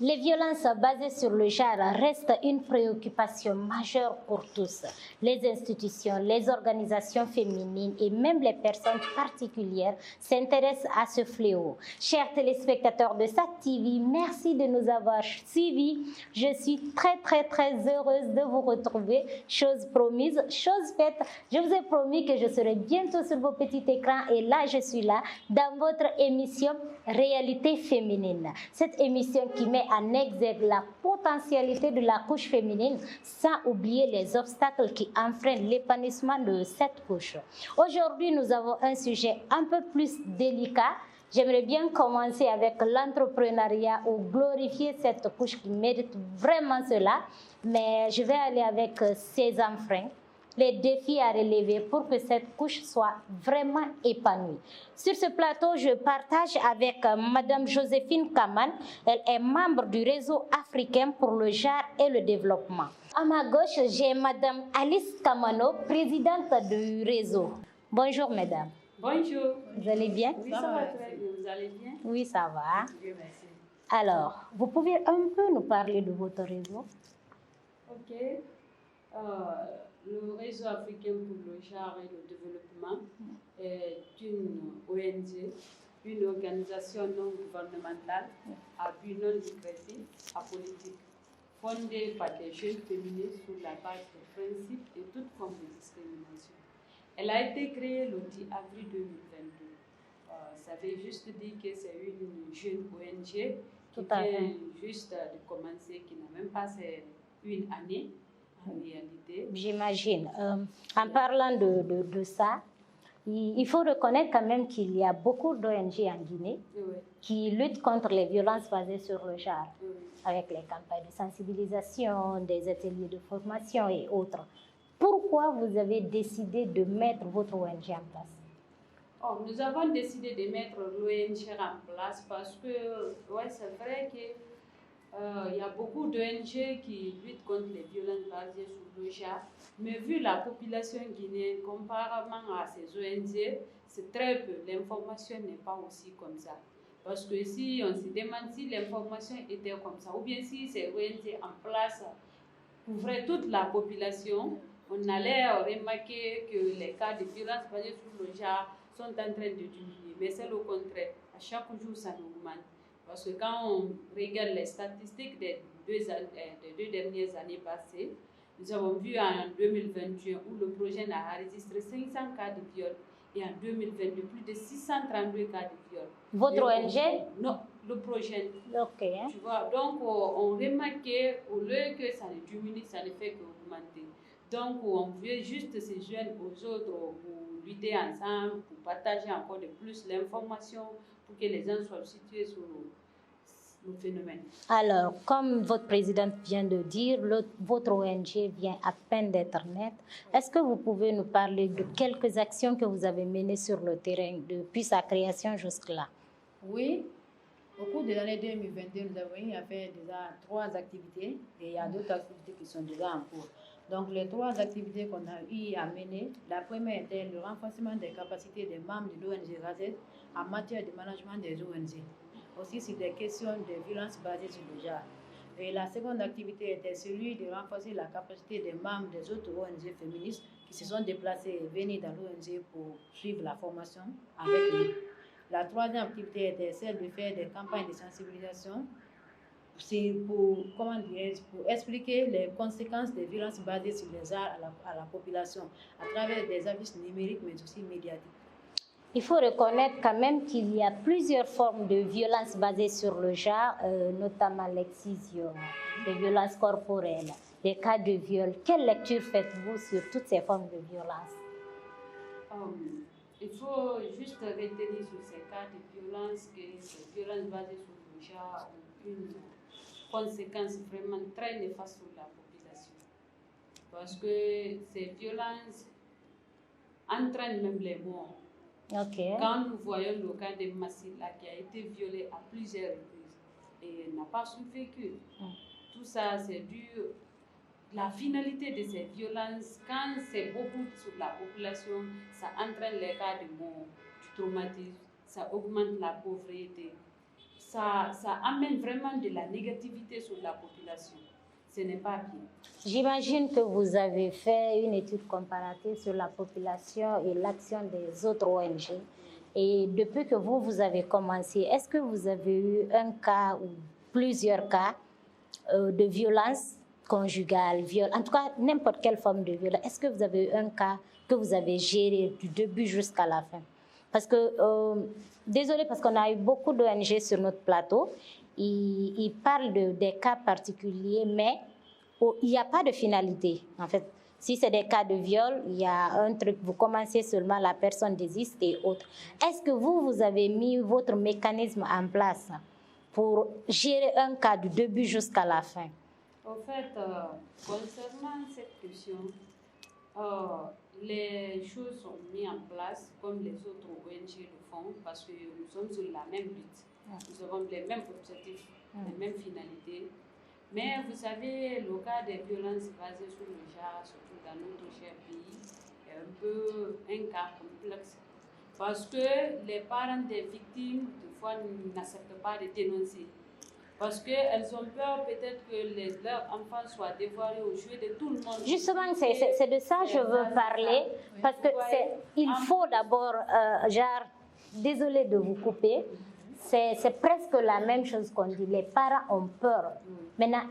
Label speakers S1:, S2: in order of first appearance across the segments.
S1: Les violences basées sur le genre restent une préoccupation majeure pour tous. Les institutions, les organisations féminines et même les personnes particulières s'intéressent à ce fléau. Chers téléspectateurs de SAT TV, merci de nous avoir suivis. Je suis très heureuse de vous retrouver. Chose promise, chose faite. Je vous ai promis que je serai bientôt sur vos petits écrans et là je suis là dans votre émission Réalité féminine. Cette émission qui met en exergue la potentialité de la couche féminine sans oublier les obstacles qui enfreignent l'épanouissement de cette couche. Aujourd'hui, nous avons un sujet un peu plus délicat. J'aimerais bien commencer avec l'entrepreneuriat ou glorifier cette couche qui mérite vraiment cela, mais je vais aller avec ses enfants. Les défis à relever pour que cette couche soit vraiment épanouie. Sur ce plateau, je partage avec Madame Joséphine Kaman. Elle est membre du réseau africain pour le genre et le développement. À ma gauche, j'ai Madame Alice Kamano, présidente du réseau. Bonjour mesdames.
S2: Bonjour.
S1: Vous allez bien?
S2: Oui, ça va très bien. Vous allez bien?
S1: Oui, ça va.
S2: Dieu merci.
S1: Alors, vous pouvez un peu nous parler de votre réseau?
S2: Ok. Le réseau africain pour le genre et le développement est une ONG, une organisation non gouvernementale à but non lucratif, apolitique, fondée par des jeunes féministes sur la base des principes et toute forme de discrimination. Elle a été créée le 10 avril 2022. Ça veut juste dire que c'est une jeune ONG qui vient juste de commencer, qui n'a même pas une année en réalité.
S1: J'imagine. En parlant de ça, il faut reconnaître quand même qu'il y a beaucoup d'ONG en Guinée qui luttent contre les violences basées sur le genre, avec les campagnes de sensibilisation, des ateliers de formation et autres. Pourquoi vous avez décidé de mettre votre ONG en place?
S2: Nous avons décidé de mettre l'ONG en place parce que c'est vrai que il y a beaucoup d'ONG qui luttent contre les violences basées sur le genre, mais vu la population guinéenne comparément à ces ONG, c'est très peu. L'information n'est pas aussi comme ça. Parce que si on se demande si l'information était comme ça, ou bien si ces ONG en place couvraient toute la population, on allait remarquer que les cas de violences basées sur le genre sont en train de diminuer. Mais c'est le contraire. À chaque jour, ça augmente. Parce que quand on regarde les statistiques des deux dernières années passées, nous avons vu en 2021 où le projet a enregistré 500 cas de viol et en 2022 plus de 632 cas de viol.
S1: Votre ONG?
S2: Non, le projet.
S1: Ok.
S2: Tu vois, donc on remarque qu'au lieu que ça ne diminue, ça ne fait qu'augmenter. Donc on veut juste ces jeunes aux autres pour lutter ensemble, pour partager encore de plus l'information, pour que les gens soient situés sur le phénomène.
S1: Alors, comme votre présidente vient de dire, votre ONG vient à peine d'être nette. Est-ce que vous pouvez nous parler de quelques actions que vous avez menées sur le terrain depuis sa création jusque-là?
S3: Oui, au cours de l'année 2022, nous avons fait déjà 3 activités et il y a d'autres activités qui sont déjà en cours. Donc, les 3 activités qu'on a eu à mener, la première était le renforcement des capacités des membres de l'ONG RAZET en matière de management des ONG. Aussi sur des questions de violences basées sur le genre. Et la seconde activité était celui de renforcer la capacité des membres des autres ONG féministes qui se sont déplacés et venus dans l'ONG pour suivre la formation avec nous. La troisième activité était celle de faire des campagnes de sensibilisation pour expliquer les conséquences des violences basées sur les genres à la population à travers des avis numériques mais aussi médiatiques.
S1: Il faut reconnaître quand même qu'il y a plusieurs formes de violences basées sur le genre, notamment l'excision, les violences corporelles, les cas de viol. Quelle lecture faites-vous sur toutes ces formes de violence?
S2: Il faut juste retenir sur ces cas de violence que ces violences basées sur le genre ont une conséquence vraiment très néfaste sur la population. Parce que ces violences entraînent même les morts.
S1: Okay.
S2: Quand nous voyons le cas de Massila qui a été violé à plusieurs reprises et n'a pas survécu, tout ça c'est dû à la finalité de ces violences. Quand c'est beaucoup sur la population, ça entraîne les cas de mort, du traumatisme, ça augmente la pauvreté. ça amène vraiment de la négativité sur la population. Ce n'est pas bien.
S1: J'imagine que vous avez fait une étude comparative sur la population et l'action des autres ONG. Et depuis que vous avez commencé, est-ce que vous avez eu un cas ou plusieurs cas de violence conjugale, en tout cas n'importe quelle forme de violence? Est-ce que vous avez eu un cas que vous avez géré du début jusqu'à la fin? Parce que, désolé, parce qu'on a eu beaucoup d'ONG sur notre plateau, ils parlent des cas particuliers, mais il n'y a pas de finalité. En fait, si c'est des cas de viol, il y a un truc, vous commencez seulement, la personne désiste et autres. Est-ce que vous avez mis votre mécanisme en place pour gérer un cas du début jusqu'à la fin?
S2: En fait, concernant cette question, les choses sont mises en place comme les autres ONG le font parce que nous sommes sur la même lutte. Nous avons les mêmes objectifs, les mêmes finalités. Mais vous savez, le cas des violences basées sur le genre, surtout dans notre cher pays, est un peu un cas complexe. Parce que les parents des victimes, des fois, n'acceptent pas de dénoncer. Parce qu'elles ont peur peut-être que leurs enfants soient dévoilés aux yeux de tout le monde.
S1: Justement, c'est de ça que je veux parler. Parce que il faut d'abord, désolé de vous couper, c'est presque la même chose qu'on dit. Les parents ont peur. Maintenant,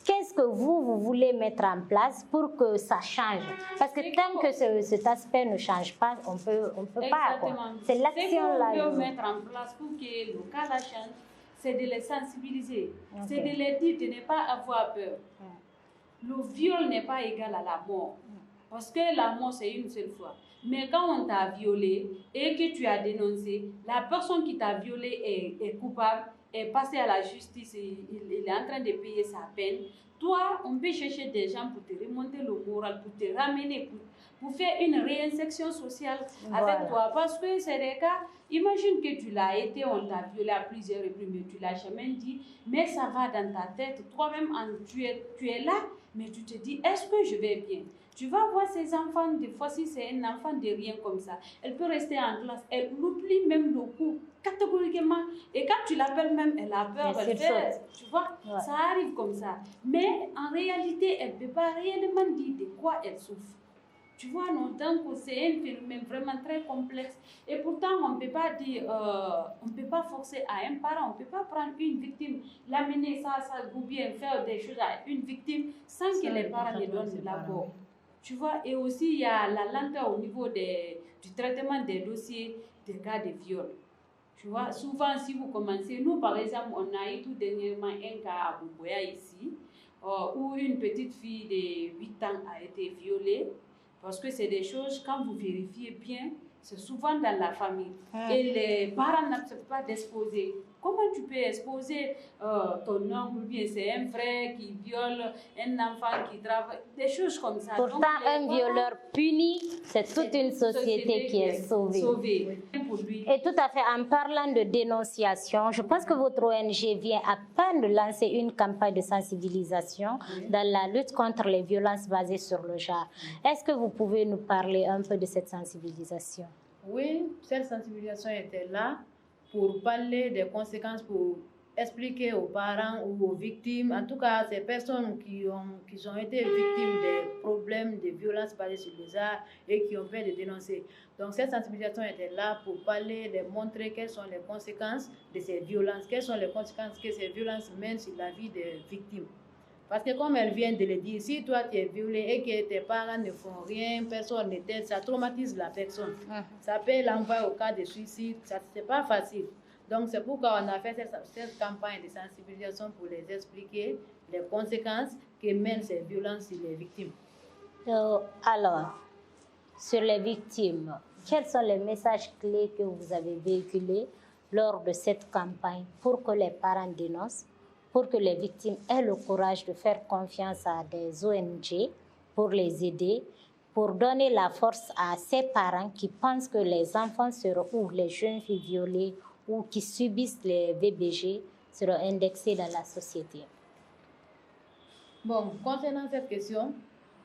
S1: qu'est-ce que vous voulez mettre en place pour que ça change? Parce que tant que cet aspect ne change pas, on peut pas. C'est l'action-là.
S2: Ce qu'on peut mettre en place pour que le cas la change, c'est de les sensibiliser. Okay. C'est de les dire de ne pas avoir peur. Le viol n'est pas égal à la mort. Parce que la mort, c'est une seule fois. Mais quand on t'a violé et que tu as dénoncé, la personne qui t'a violé est coupable, est passée à la justice, il est en train de payer sa peine. Toi, on peut chercher des gens pour te remonter le moral, pour te ramener, pour faire une réinsertion sociale avec toi. Parce que c'est des cas, imagine que tu l'as été, on t'a violé à plusieurs reprises, mais tu ne l'as jamais dit, mais ça va dans ta tête. Toi-même, tu es là, mais tu te dis, est-ce que je vais bien? Tu vas voir ces enfants, des fois, si c'est un enfant de rien comme ça, elle peut rester en classe, elle oublie même le coup catégoriquement. Et quand tu l'appelles même, elle a peur, elle fait, tu vois, ça arrive comme ça. Mais en réalité, elle ne peut pas réellement dire de quoi elle souffre. Tu vois, non, donc c'est un phénomène vraiment très complexe. Et pourtant, on ne peut pas dire, on ne peut pas forcer à un parent, on ne peut pas prendre une victime, l'amener ça, ou bien faire des choses à une victime sans que les parents lui donnent de l'accord. Tu vois, et aussi il y a la lenteur au niveau du traitement des dossiers des cas de viol. Tu vois, souvent si vous commencez, nous par exemple, on a eu tout dernièrement un cas à Buboya ici, où une petite fille de 8 ans a été violée, parce que c'est des choses, quand vous vérifiez bien, c'est souvent dans la famille. Et les parents n'acceptent pas d'exposer. Comment tu peux exposer ton oncle, bien c'est un frère qui viole un enfant qui travaille, des choses comme ça.
S1: Pourtant, donc, un violeur puni, c'est toute une société qui est sauvée.
S2: Pour lui.
S1: Et tout à fait, en parlant de dénonciation, je pense que votre ONG vient à peine de lancer une campagne de sensibilisation dans la lutte contre les violences basées sur le genre. Est-ce que vous pouvez nous parler un peu de cette sensibilisation?
S3: Oui, cette sensibilisation était là pour parler des conséquences, pour expliquer aux parents ou aux victimes, en tout cas ces personnes qui ont été victimes des problèmes de violences basées sur le genre et qui ont fait de dénoncer. Donc cette sensibilisation était là pour parler, de montrer quelles sont les conséquences de ces violences, quelles sont les conséquences que ces violences mènent sur la vie des victimes. Parce que comme elle vient de le dire, si toi tu es violé et que tes parents ne font rien, personne ne t'aide, ça traumatise la personne. Ça peut l'envoyer au cas de suicide, c'est pas facile. Donc c'est pourquoi on a fait cette campagne de sensibilisation pour les expliquer les conséquences que mènent ces violences sur les victimes.
S1: Alors, sur les victimes, quels sont les messages clés que vous avez véhiculés lors de cette campagne pour que les parents dénoncent, pour que les victimes aient le courage de faire confiance à des ONG pour les aider, pour donner la force à ces parents qui pensent que les enfants seront, ou les jeunes filles violées ou qui subissent les VBG seront indexés dans la société?
S3: Bon, concernant cette question,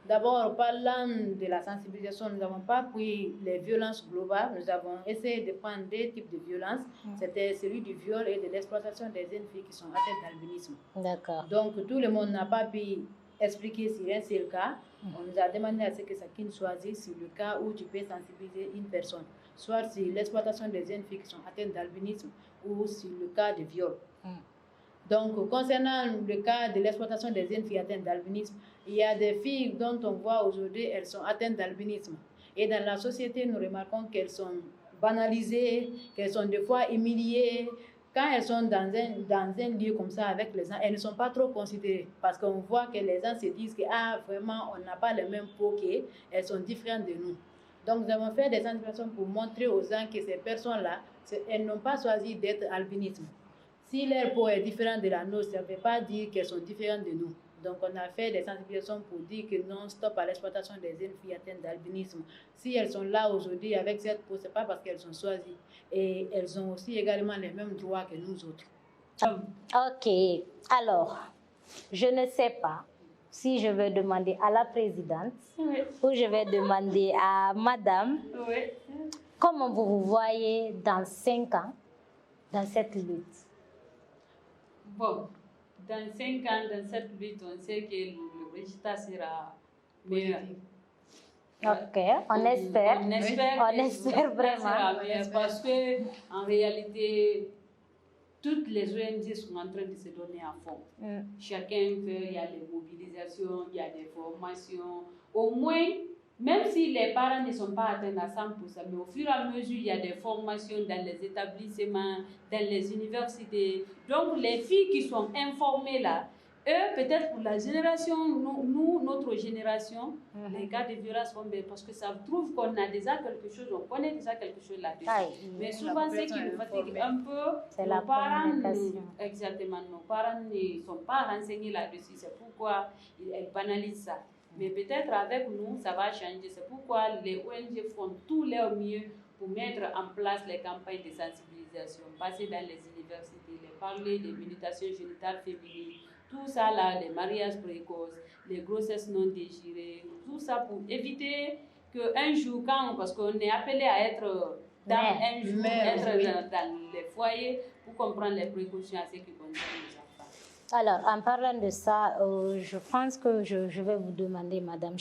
S3: D'abord, parlant de la sensibilisation, nous n'avons pas pris les violences globales. Nous avons essayé de prendre deux types de violences. C'était celui du viol et de l'exploitation des jeunes filles qui sont atteintes d'albinisme.
S1: D'accord.
S3: Donc, tout le monde n'a pas pu expliquer si un seul cas. On nous a demandé à ce que chacun choisisse sur le cas où tu peux sensibiliser une personne, soit sur l'exploitation des jeunes filles qui sont atteintes d'albinisme ou sur le cas de viol. Donc, concernant le cas de l'exploitation des jeunes filles atteintes d'albinisme, il y a des filles dont on voit aujourd'hui, elles sont atteintes d'albinisme. Et dans la société, nous remarquons qu'elles sont banalisées, qu'elles sont des fois humiliées. Quand elles sont dans un lieu comme ça avec les gens, elles ne sont pas trop considérées. Parce qu'on voit que les gens se disent que vraiment, on n'a pas le même peau qu'elles, elles sont différentes de nous. Donc, nous avons fait des sensibilisations pour montrer aux gens que ces personnes-là, elles n'ont pas choisi d'être albinisme. Si leur peau est différente de la nôtre, ça ne veut pas dire qu'elles sont différentes de nous. Donc, on a fait des sensibilisations pour dire que non, stop à l'exploitation des jeunes filles atteintes d'albinisme. Si elles sont là aujourd'hui avec cette peau, ce n'est pas parce qu'elles sont choisies. Et elles ont aussi également les mêmes droits que nous autres.
S1: Ok. Alors, je ne sais pas si je vais demander à la présidente ou je vais demander à madame comment vous vous voyez dans 5 ans dans cette lutte.
S2: Bon, dans 5 ans, dans cette lutte, on sait que le résultat sera meilleur.
S1: Ok, on espère.
S2: On espère
S1: vraiment.
S2: Parce que en réalité, toutes les ONG sont en train de se donner à fond. Chacun fait, il y a des mobilisations, il y a des formations. Au moins, même si les parents ne sont pas atteints à 100%, mais au fur et à mesure, il y a des formations dans les établissements, dans les universités. Donc, les filles qui sont informées là, eux, peut-être pour la génération, nous, notre génération, les cas de violence vont bien parce que ça trouve qu'on a déjà quelque chose, on connaît déjà quelque chose là-dessus. Mais souvent, ce qui nous fatigue un peu,
S1: c'est
S2: nos parents, exactement, nos parents ne sont pas renseignés là-dessus. C'est pourquoi ils banalisent ça. Mais peut-être avec nous, ça va changer. C'est pourquoi les ONG font tout leur mieux pour mettre en place les campagnes de sensibilisation, passer dans les universités, les parler des mutilations génitales féminines, tout ça là, les mariages précoces, les grossesses non désirées, tout ça pour éviter qu'un jour, parce qu'on est appelé à être dans les foyers pour comprendre les précautions à ce qui concerne les enfants.
S1: Alors, en parlant de ça, je pense que je vais vous demander, Madame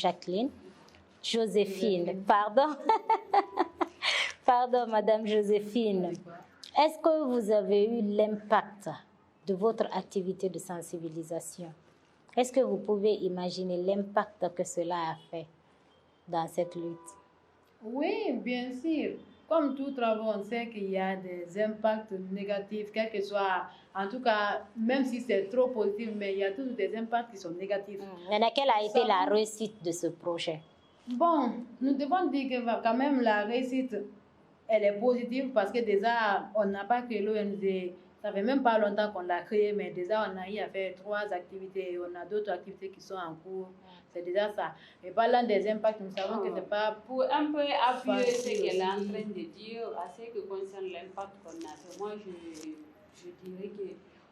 S1: Joséphine, pardon. Pardon, Madame Joséphine. Est-ce que vous avez eu l'impact de votre activité de sensibilisation? Est-ce que vous pouvez imaginer l'impact que cela a fait dans cette lutte?
S3: Oui, bien sûr. Comme tout travail, on sait qu'il y a des impacts négatifs, quel que soit, en tout cas, même si c'est trop positif, mais il y a toujours des impacts qui sont négatifs.
S1: Mais quelle a été la réussite de ce projet?
S3: Bon, nous devons dire que quand même la réussite, elle est positive parce que déjà, on n'a pas créé l'ONG. Ça fait même pas longtemps qu'on l'a créé, mais déjà on a eu à faire 3 activités. On a d'autres activités qui sont en cours. C'est déjà ça. Et parlant des impacts, nous savons que c'est pas...
S2: Pour un peu appuyer ce qu'elle est en train de dire, à ce qui concerne l'impact qu'on a fait, moi je dirais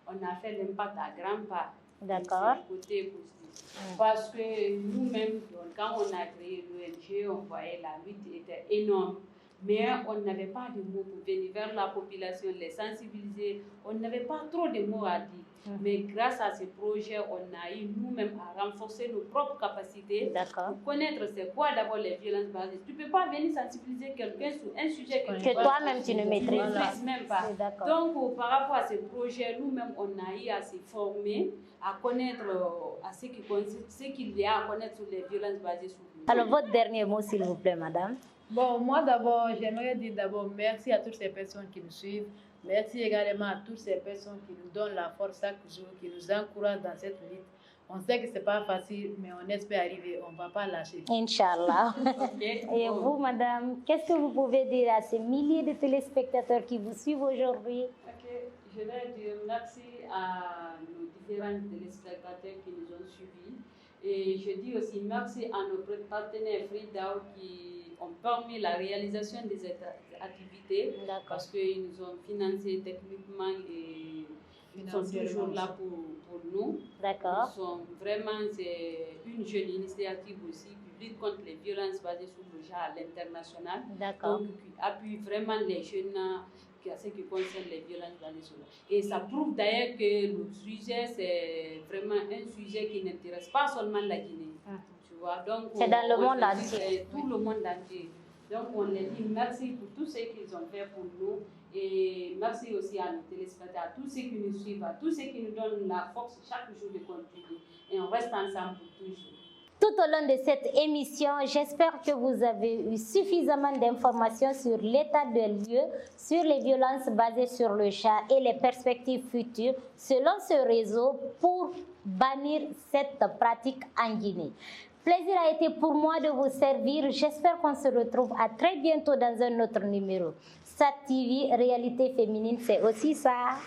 S2: qu'on a fait l'impact à grands pas.
S1: D'accord.
S2: Côté positif. Parce que nous-mêmes, quand on a créé l'ONG, on voyait la lutte était énorme. Mais on n'avait pas de mots pour venir vers la population, les sensibiliser. On n'avait pas trop de mots à dire. Mais grâce à ce projet, on a eu nous-mêmes à renforcer nos propres capacités pour connaître c'est quoi d'abord les violences basées. Tu ne peux pas venir sensibiliser quelqu'un sur un sujet que
S1: toi-même tu ne maîtrises
S2: même pas. Donc, par rapport à ce projet, nous-mêmes, on a eu à se former, à connaître ce qu'il y a à connaître sur les violences basées sur nous.
S1: Alors, votre dernier mot, s'il vous plaît, madame.
S3: Bon, moi d'abord, j'aimerais dire d'abord merci à toutes ces personnes qui nous suivent. Merci également à toutes ces personnes qui nous donnent la force chaque jour, qui nous encouragent dans cette lutte. On sait que ce n'est pas facile, mais on espère arriver, on ne va pas lâcher.
S1: Inch'Allah. Et vous, madame, qu'est-ce que vous pouvez dire à ces milliers de téléspectateurs qui vous suivent aujourd'hui?
S2: Je vais dire merci à nos différents téléspectateurs qui nous ont suivis. Et je dis aussi merci à nos partenaires FreeDAO qui ont permis la réalisation des activités parce qu'ils nous ont financé techniquement et ils sont toujours là pour nous.
S1: D'accord.
S2: Vraiment, c'est une jeune initiative aussi qui lutte contre les violences basées sur le genre à l'international.
S1: D'accord.
S2: Donc, qui appuie vraiment les jeunes en ce qui concerne les violences basées sur le genre. Et ça prouve d'ailleurs que le sujet, c'est vraiment un sujet qui n'intéresse pas seulement la Guinée. Tu vois, donc
S1: c'est dans le monde entier.
S2: Tout le monde entier. Donc, on les dit merci pour tout ce qu'ils ont fait pour nous. Et merci aussi à nos téléspectateurs, à tous ceux qui nous suivent, à tous ceux qui nous donnent la force chaque jour de continuer. Et on reste ensemble pour toujours.
S1: Tout au long de cette émission, j'espère que vous avez eu suffisamment d'informations sur l'état de lieu, sur les violences basées sur le genre et les perspectives futures selon ce réseau pour bannir cette pratique en Guinée. Plaisir a été pour moi de vous servir. J'espère qu'on se retrouve à très bientôt dans un autre numéro. SAT TV, réalité féminine, c'est aussi ça.